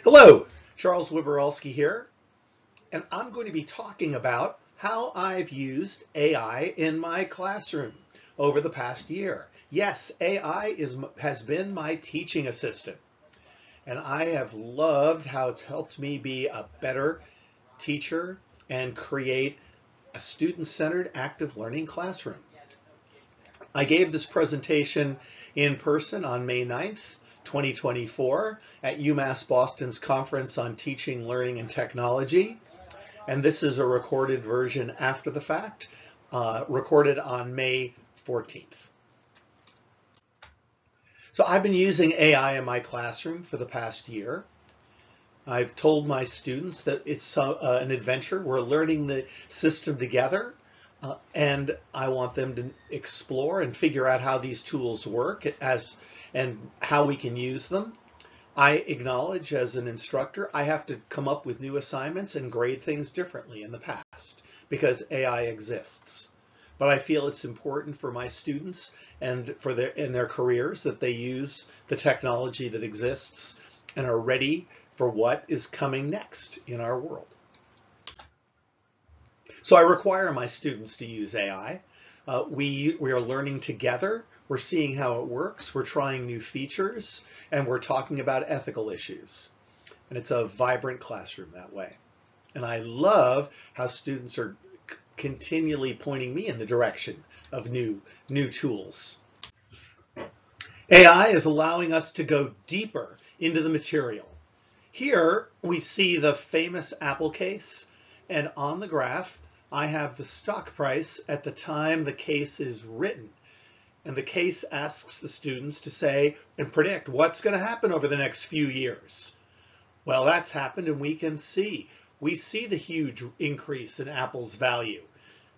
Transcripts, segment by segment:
Hello, Charles Wiborowski here, and I'm going to be talking about how I've used AI in my classroom over the past year. Yes, has been my teaching assistant, and I have loved how it's helped me be a better teacher and create a student-centered active learning classroom. I gave this presentation in person on May 9th, 2024 at UMass Boston's Conference on Teaching, Learning, and Technology. And this is a recorded version after the fact, recorded on May 14th. So I've been using AI in my classroom for the past year. I've told my students that it's an adventure. We're learning the system together. And I want them to explore and figure out how these tools work and how we can use them. I acknowledge as an instructor, I have to come up with new assignments and grade things differently in the past because AI exists. But I feel it's important for my students and for their careers that they use the technology that exists and are ready for what is coming next in our world. So I require my students to use AI. We are learning together. We're seeing how it works. We're trying new features, and we're talking about ethical issues. And it's a vibrant classroom that way. And I love how students are continually pointing me in the direction of new tools. AI is allowing us to go deeper into the material. Here we see the famous Apple case, and on the graph, I have the stock price at the time the case is written. And the case asks the students to say and predict what's going to happen over the next few years. Well, that's happened, and we can see. We see the huge increase in Apple's value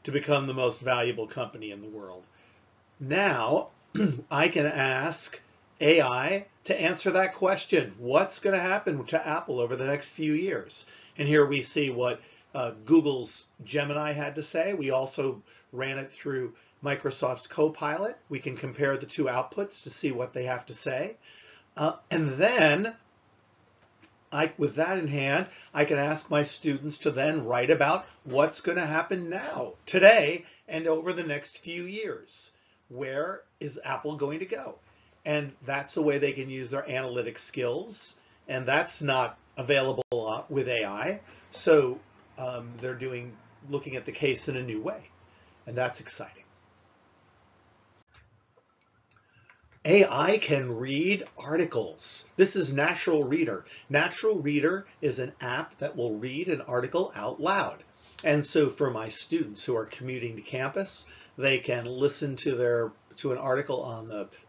to become the most valuable company in the world. Now, I can ask AI to answer that question. What's going to happen to Apple over the next few years? And here we see what Google's Gemini had to say. We also ran it through Microsoft's Copilot. We can compare the two outputs to see what they have to say. And then, with that in hand, I can ask my students to then write about what's going to happen now, today, and over the next few years. Where is Apple going to go? And that's the way they can use their analytic skills. And that's not available with AI. So they're looking at the case in a new way, and that's exciting. AI can read articles. This is Natural Reader. Natural Reader is an app that will read an article out loud. And so for my students who are commuting to campus, they can listen to an article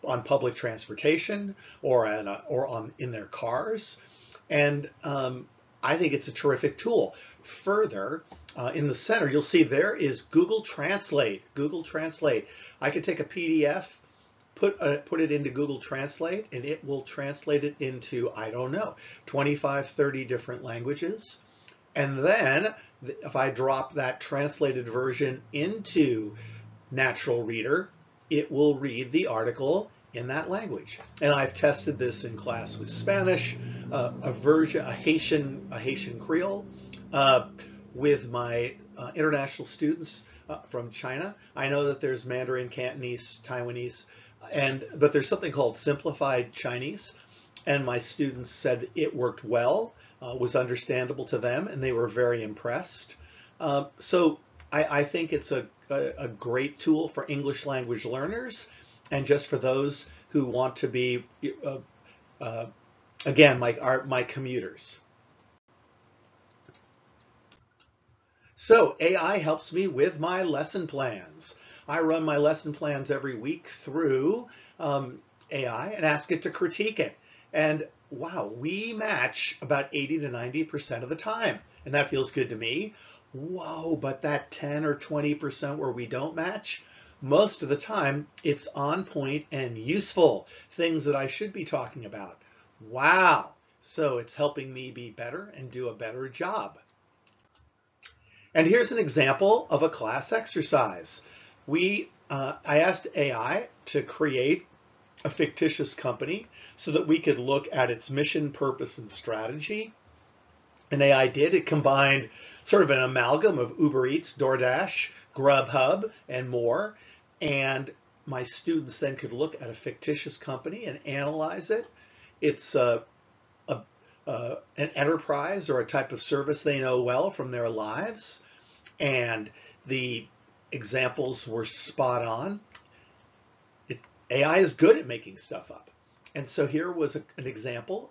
on public transportation or in their cars. And I think it's a terrific tool. Further, in the center, you'll see there is Google Translate. Google Translate. I could take a PDF, put it into Google Translate, and it will translate it into, I don't know, 25, 30 different languages. And then if I drop that translated version into Natural Reader, it will read the article in that language. And I've tested this in class with Spanish, a Haitian Creole, with my international students from China. I know that there's Mandarin, Cantonese, Taiwanese, but there's something called Simplified Chinese. And my students said it worked well, was understandable to them, and they were very impressed. So I think it's a great tool for English language learners, and just for those who want to be, again, my commuters. So AI helps me with my lesson plans. I run my lesson plans every week through AI and ask it to critique it. And wow, we match about 80 to 90% of the time. And that feels good to me. Whoa, but that 10 or 20% where we don't match, most of the time it's on point and useful, things that I should be talking about. Wow, so it's helping me be better and do a better job. And here's an example of a class exercise. I asked AI to create a fictitious company so that we could look at its mission, purpose, and strategy. And AI did. It combined sort of an amalgam of Uber Eats, DoorDash, Grubhub, and more. And my students then could look at a fictitious company and analyze it. It's an enterprise or a type of service they know well from their lives. And the examples were spot on. AI is good at making stuff up. And so here was an example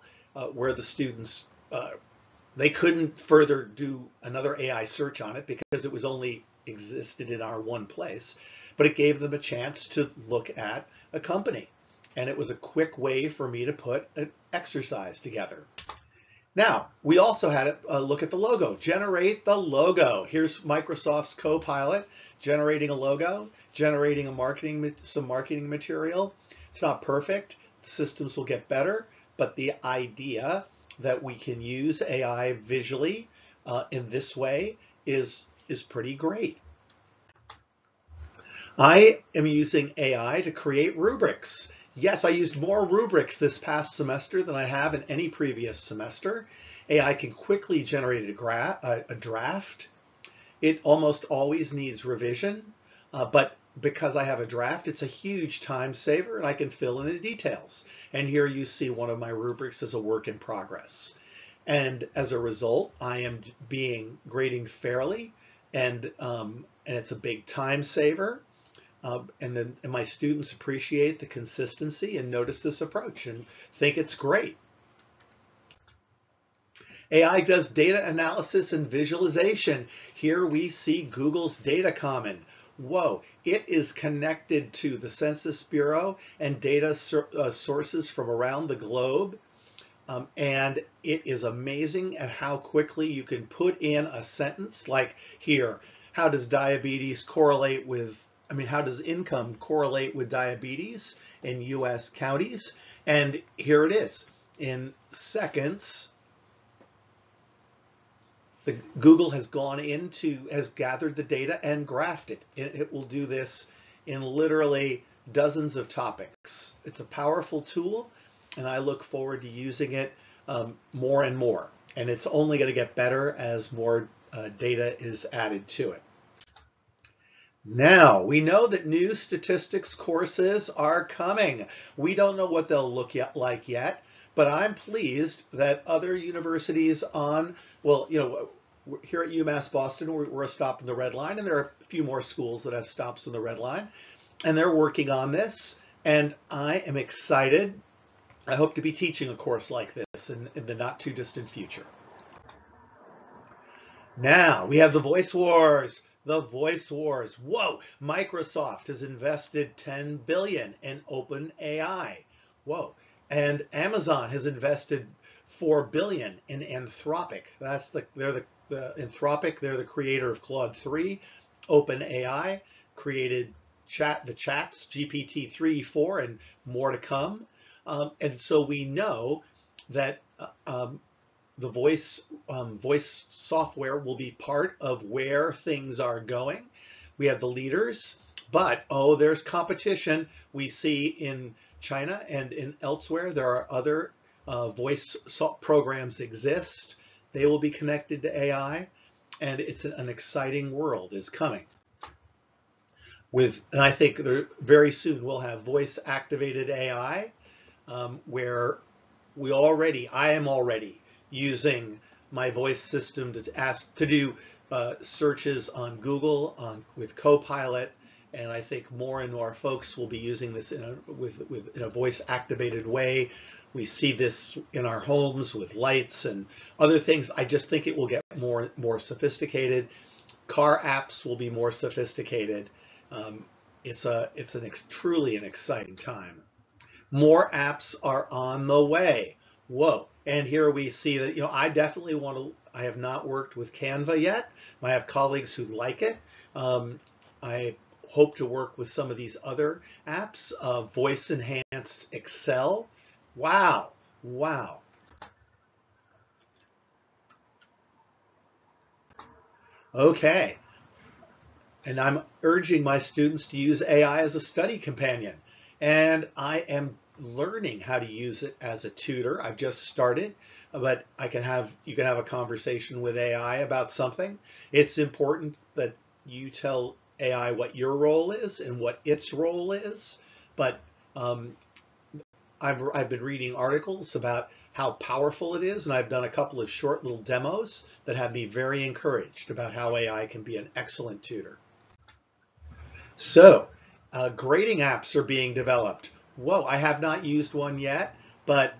where the students, they couldn't further do another AI search on it because it was only existed in our one place, but it gave them a chance to look at a company. And it was a quick way for me to put an exercise together. Now, we also had a look at the logo. Generate the logo. Here's Microsoft's Copilot generating a logo, generating some marketing material. It's not perfect. The systems will get better, but the idea that we can use AI visually in this way is pretty great. I am using AI to create rubrics. Yes, I used more rubrics this past semester than I have in any previous semester. AI can quickly generate a draft. It almost always needs revision, but because I have a draft, it's a huge time saver and I can fill in the details. And here you see one of my rubrics as a work in progress. And as a result, I am grading fairly, and it's a big time saver. And my students appreciate the consistency and notice this approach and think it's great. AI does data analysis and visualization. Here we see Google's Data Common. Whoa, it is connected to the Census Bureau and data sources from around the globe. And it is amazing at how quickly you can put in a sentence like here, how does diabetes correlate with how does income correlate with diabetes in U.S. counties? And here it is. In seconds, Google has has gathered the data and graphed it. It will do this in literally dozens of topics. It's a powerful tool, and I look forward to using it more and more. And it's only going to get better as more data is added to it. Now, we know that new statistics courses are coming. We don't know what they'll look like yet, but I'm pleased that other universities here at UMass Boston, we're a stop in the Red Line, and there are a few more schools that have stops in the Red Line, and they're working on this, and I am excited. I hope to be teaching a course like this in the not too distant future. Now, we have the Voice Wars. The Voice Wars. Whoa, Microsoft has invested $10 billion in OpenAI. Whoa, and Amazon has invested $4 billion in Anthropic. They're the Anthropic. They're the creator of Claude 3. OpenAI created the chats, GPT-3, 4, and more to come. And so we know that the voice software will be part of where things are going. We have the leaders, but there's competition. We see in China and in elsewhere there are other voice programs exist. They will be connected to AI, and it's an exciting world is coming. And I think very soon we'll have voice activated AI, where I am already using my voice system to do searches on Google with Copilot, and I think more and more folks will be using this in a voice activated way. We see this in our homes with lights and other things. I just think it will get more sophisticated. Car apps will be more sophisticated. It's truly an exciting time. More apps are on the way. Whoa. And here we see that, I definitely I have not worked with Canva yet. I have colleagues who like it. I hope to work with some of these other apps. Voice enhanced Excel. Wow. Wow. Okay. And I'm urging my students to use AI as a study companion. And I am learning how to use it as a tutor. I've just started, but you can have a conversation with AI about something. It's important that you tell AI what your role is and what its role is. But um, I've been reading articles about how powerful it is, and I've done a couple of short little demos that have me very encouraged about how AI can be an excellent tutor. So, grading apps are being developed. Whoa, I have not used one yet, but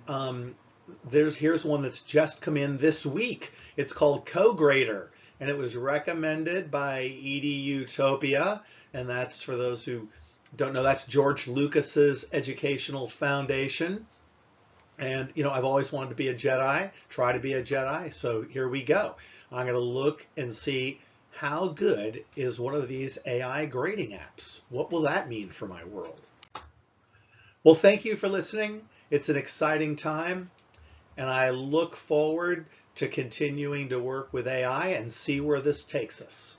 here's one that's just come in this week. It's called CoGrader, and it was recommended by EduTopia, and that's, for those who don't know, that's George Lucas's educational foundation. And I've always wanted to be a Jedi, try to be a Jedi. So here we go. I'm going to look and see how good is one of these AI grading apps. What will that mean for my world? Well, thank you for listening. It's an exciting time, and I look forward to continuing to work with AI and see where this takes us.